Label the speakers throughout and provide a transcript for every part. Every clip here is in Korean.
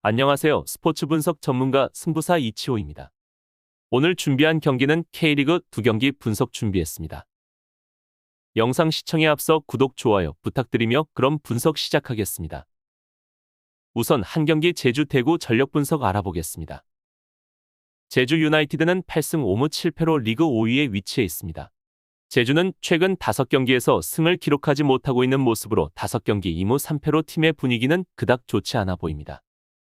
Speaker 1: 안녕하세요. 스포츠 분석 전문가 승부사 이치호입니다. 오늘 준비한 경기는 K리그 2경기 분석 준비했습니다. 영상 시청에 앞서 구독, 좋아요 부탁드리며 그럼 분석 시작하겠습니다. 우선 한 경기 제주 대구 전력 분석 알아보겠습니다. 제주 유나이티드는 8승 5무 7패로 리그 5위에 위치해 있습니다. 제주는 최근 5경기에서 승을 기록하지 못하고 있는 모습으로 5경기 2무 3패로 팀의 분위기는 그닥 좋지 않아 보입니다.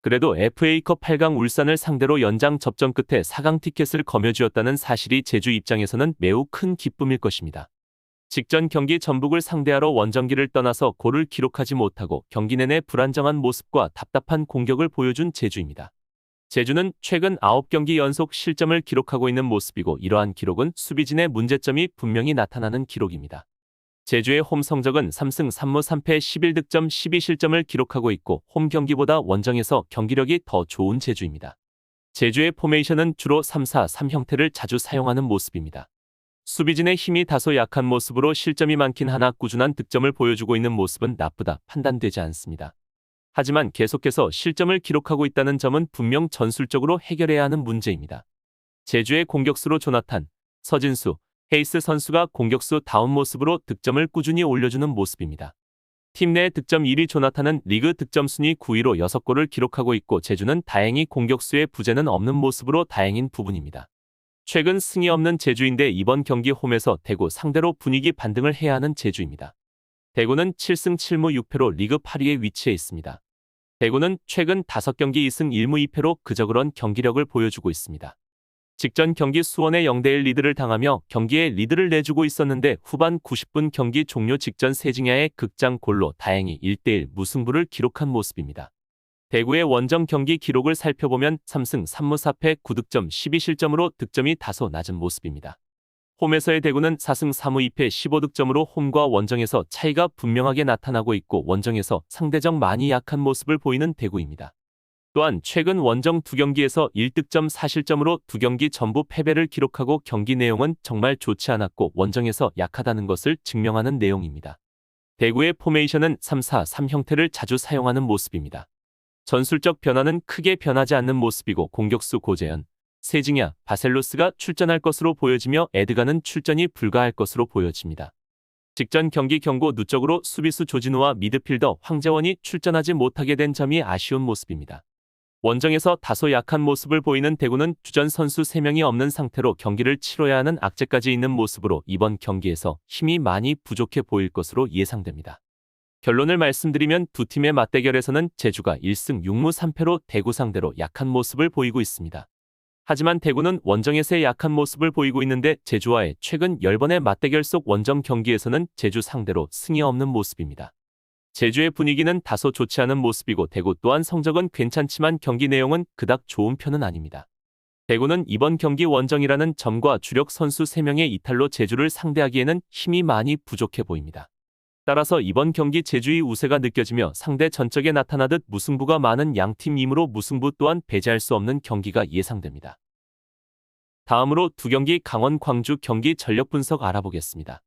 Speaker 1: 그래도 FA컵 8강 울산을 상대로 연장 접전 끝에 4강 티켓을 거머쥐었다는 사실이 제주 입장에서는 매우 큰 기쁨일 것입니다. 직전 경기 전북을 상대하러 원정기를 떠나서 골을 기록하지 못하고 경기 내내 불안정한 모습과 답답한 공격을 보여준 제주입니다. 제주는 최근 9경기 연속 실점을 기록하고 있는 모습이고 이러한 기록은 수비진의 문제점이 분명히 나타나는 기록입니다. 제주의 홈 성적은 3승 3무 3패 11득점 12실점을 기록하고 있고 홈 경기보다 원정에서 경기력이 더 좋은 제주입니다. 제주의 포메이션은 주로 3-4-3 형태를 자주 사용하는 모습입니다. 수비진의 힘이 다소 약한 모습으로 실점이 많긴 하나 꾸준한 득점을 보여주고 있는 모습은 나쁘다 판단되지 않습니다. 하지만 계속해서 실점을 기록하고 있다는 점은 분명 전술적으로 해결해야 하는 문제입니다. 제주의 공격수로 조나탄, 서진수, 헤이스 선수가 공격수 다운 모습으로 득점을 꾸준히 올려주는 모습입니다. 팀 내 득점 1위 조나탄은 리그 득점 순위 9위로 6골을 기록하고 있고 제주는 다행히 공격수의 부재는 없는 모습으로 다행인 부분입니다. 최근 승이 없는 제주인데 이번 경기 홈에서 대구 상대로 분위기 반등을 해야 하는 제주입니다. 대구는 7승 7무 6패로 리그 8위에 위치해 있습니다. 대구는 최근 5경기 2승 1무 2패로 그저 그런 경기력을 보여주고 있습니다. 직전 경기 수원의 0대1 리드를 당하며 경기에 리드를 내주고 있었는데 후반 90분 경기 종료 직전 세징야의 극장골로 다행히 1대1 무승부를 기록한 모습입니다. 대구의 원정 경기 기록을 살펴보면 3승 3무 4패 9득점 12실점으로 득점이 다소 낮은 모습입니다. 홈에서의 대구는 4승 3무 2패 15득점으로 홈과 원정에서 차이가 분명하게 나타나고 있고 원정에서 상대적 많이 약한 모습을 보이는 대구입니다. 또한 최근 원정 2경기에서 1득점 4실점으로 2경기 전부 패배를 기록하고 경기 내용은 정말 좋지 않았고 원정에서 약하다는 것을 증명하는 내용입니다. 대구의 포메이션은 3-4-3 형태를 자주 사용하는 모습입니다. 전술적 변화는 크게 변하지 않는 모습이고 공격수 고재현, 세징야, 바셀로스가 출전할 것으로 보여지며 에드가는 출전이 불가할 것으로 보여집니다. 직전 경기 경고 누적으로 수비수 조진우와 미드필더 황재원이 출전하지 못하게 된 점이 아쉬운 모습입니다. 원정에서 다소 약한 모습을 보이는 대구는 주전 선수 3명이 없는 상태로 경기를 치러야 하는 악재까지 있는 모습으로 이번 경기에서 힘이 많이 부족해 보일 것으로 예상됩니다. 결론을 말씀드리면 두 팀의 맞대결에서는 제주가 1승 6무 3패로 대구 상대로 약한 모습을 보이고 있습니다. 하지만 대구는 원정에서의 약한 모습을 보이고 있는데 제주와의 최근 10번의 맞대결 속 원정 경기에서는 제주 상대로 승이 없는 모습입니다. 제주의 분위기는 다소 좋지 않은 모습이고 대구 또한 성적은 괜찮지만 경기 내용은 그닥 좋은 편은 아닙니다. 대구는 이번 경기 원정이라는 점과 주력 선수 3명의 이탈로 제주를 상대하기에는 힘이 많이 부족해 보입니다. 따라서 이번 경기 제주의 우세가 느껴지며 상대 전적에 나타나듯 무승부가 많은 양팀이므로 무승부 또한 배제할 수 없는 경기가 예상됩니다. 다음으로 2경기 강원 광주 경기 전력 분석 알아보겠습니다.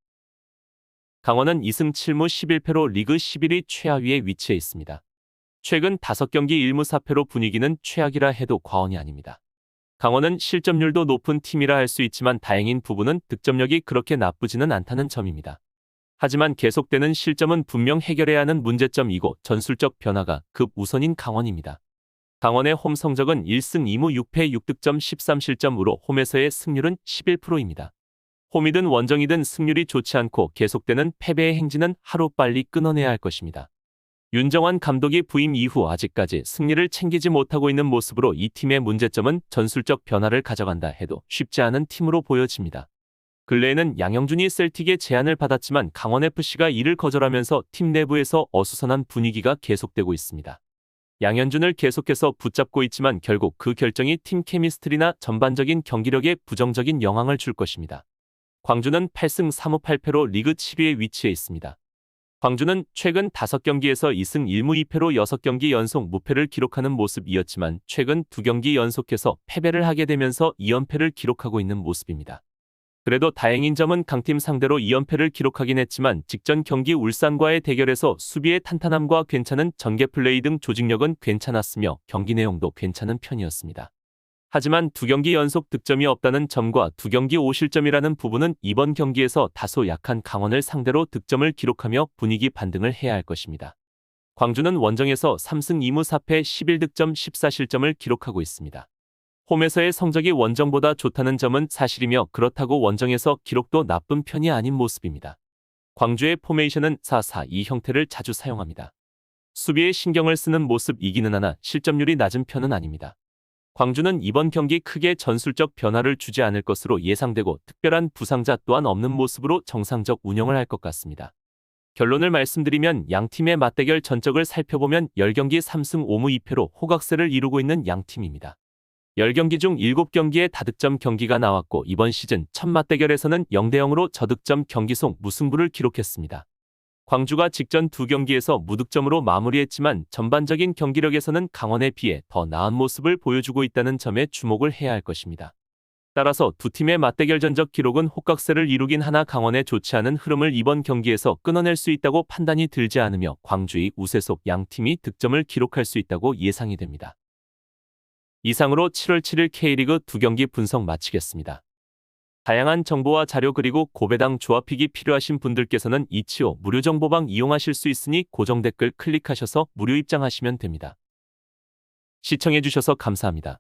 Speaker 1: 강원은 2승 7무 11패로 리그 11위 최하위에 위치해 있습니다. 최근 5경기 1무 4패로 분위기는 최악이라 해도 과언이 아닙니다. 강원은 실점률도 높은 팀이라 할 수 있지만 다행인 부분은 득점력이 그렇게 나쁘지는 않다는 점입니다. 하지만 계속되는 실점은 분명 해결해야 하는 문제점이고 전술적 변화가 급우선인 강원입니다. 강원의 홈 성적은 1승 2무 6패 6득점 13실점으로 홈에서의 승률은 11%입니다. 홈이든 원정이든 승률이 좋지 않고 계속되는 패배의 행진은 하루빨리 끊어내야 할 것입니다. 윤정환 감독이 부임 이후 아직까지 승리를 챙기지 못하고 있는 모습으로 이 팀의 문제점은 전술적 변화를 가져간다 해도 쉽지 않은 팀으로 보여집니다. 근래에는 양영준이 셀틱의 제안을 받았지만 강원FC가 이를 거절하면서 팀 내부에서 어수선한 분위기가 계속되고 있습니다. 양현준을 계속해서 붙잡고 있지만 결국 그 결정이 팀 케미스트리나 전반적인 경기력에 부정적인 영향을 줄 것입니다. 광주는 8승 3무 8패로 리그 7위에 위치해 있습니다. 광주는 최근 5경기에서 2승 1무 2패로 6경기 연속 무패를 기록하는 모습이었지만 최근 2경기 연속해서 패배를 하게 되면서 2연패를 기록하고 있는 모습입니다. 그래도 다행인 점은 강팀 상대로 2연패를 기록하긴 했지만 직전 경기 울산과의 대결에서 수비의 탄탄함과 괜찮은 전개 플레이 등 조직력은 괜찮았으며 경기 내용도 괜찮은 편이었습니다. 하지만 두 경기 연속 득점이 없다는 점과 두 경기 5실점이라는 부분은 이번 경기에서 다소 약한 강원을 상대로 득점을 기록하며 분위기 반등을 해야 할 것입니다. 광주는 원정에서 3승 2무 4패 11득점 14실점을 기록하고 있습니다. 홈에서의 성적이 원정보다 좋다는 점은 사실이며 그렇다고 원정에서 기록도 나쁜 편이 아닌 모습입니다. 광주의 포메이션은 4-4-2 형태를 자주 사용합니다. 수비에 신경을 쓰는 모습이기는 하나 실점률이 낮은 편은 아닙니다. 광주는 이번 경기 크게 전술적 변화를 주지 않을 것으로 예상되고 특별한 부상자 또한 없는 모습으로 정상적 운영을 할 것 같습니다. 결론을 말씀드리면 양팀의 맞대결 전적을 살펴보면 10경기 3승 5무 2패로 호각세를 이루고 있는 양팀입니다. 10경기 중 7경기에 다득점 경기가 나왔고 이번 시즌 첫 맞대결에서는 0대0으로 저득점 경기 속 무승부를 기록했습니다. 광주가 직전 두 경기에서 무득점으로 마무리했지만 전반적인 경기력에서는 강원에 비해 더 나은 모습을 보여주고 있다는 점에 주목을 해야 할 것입니다. 따라서 두 팀의 맞대결 전적 기록은 호각세를 이루긴 하나 강원의 좋지 않은 흐름을 이번 경기에서 끊어낼 수 있다고 판단이 들지 않으며 광주의 우세 속 양팀이 득점을 기록할 수 있다고 예상이 됩니다. 이상으로 7월 7일 K리그 두 경기 분석 마치겠습니다. 다양한 정보와 자료 그리고 고배당 조합픽이 필요하신 분들께서는 이치오 무료 정보방 이용하실 수 있으니 고정 댓글 클릭하셔서 무료 입장하시면 됩니다. 시청해주셔서 감사합니다.